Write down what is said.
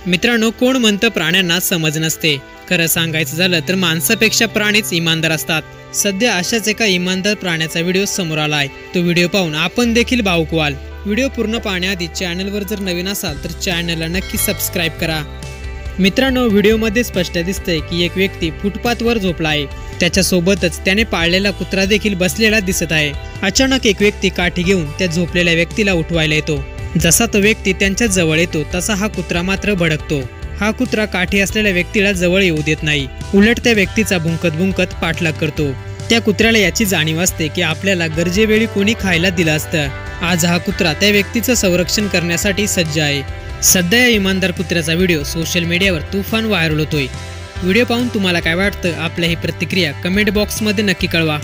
मित्रांनो, कोण म्हणतं प्राण्यांना समज नसते? खरं सांगायचं झालं तर माणसापेक्षा प्राणीच इमानदार असतात। सध्या अशाच एका इमानदार प्राण्याचा व्हिडिओ समोर आला आहे। तो व्हिडिओ पाहून आपण देखील भावुक व्हाल। व्हिडिओ पूर्ण पाहण्याआधी चॅनलवर जर नवीन असाल तर चॅनलला नक्की सबस्क्राइब करा। मित्रांनो, व्हिडिओमध्ये स्पष्ट दिसतंय की एक व्यक्ती फुटपाथवर झोपला आहे। त्याच्या सोबतच त्याने पाळलेला कुत्रा देखील बसलेला दिसत आहे। अचानक एक व्यक्ती काठी घेऊन त्या झोपलेल्या व्यक्तीला उठवायला येतो। जसा तो व्यक्ती त्यांच्या जवळ येतो तसा हा कुत्रा मात्र भडकतो। हा कुत्रा काठी असलेल्या व्यक्तीला जवळ येऊ देत नाही, उलट त्या व्यक्तीचा भुंकत भुंकत लागतो। त्या कुत्र्याला याची जाणीव असते की आपल्याला गरजेवेळी कोणी खायला दिलं असतं। आज हा कुत्रा त्या व्यक्तीचं संरक्षण करण्यासाठी सज्ज आहे। सध्या या इमानदार कुत्र्याचा व्हिडिओ सोशल मीडियावर तुफान व्हायरल होतोय। व्हिडिओ पाहून तुम्हाला काय वाटतं? आपल्या ही प्रतिक्रिया कमेंट बॉक्समध्ये नक्की कळवा।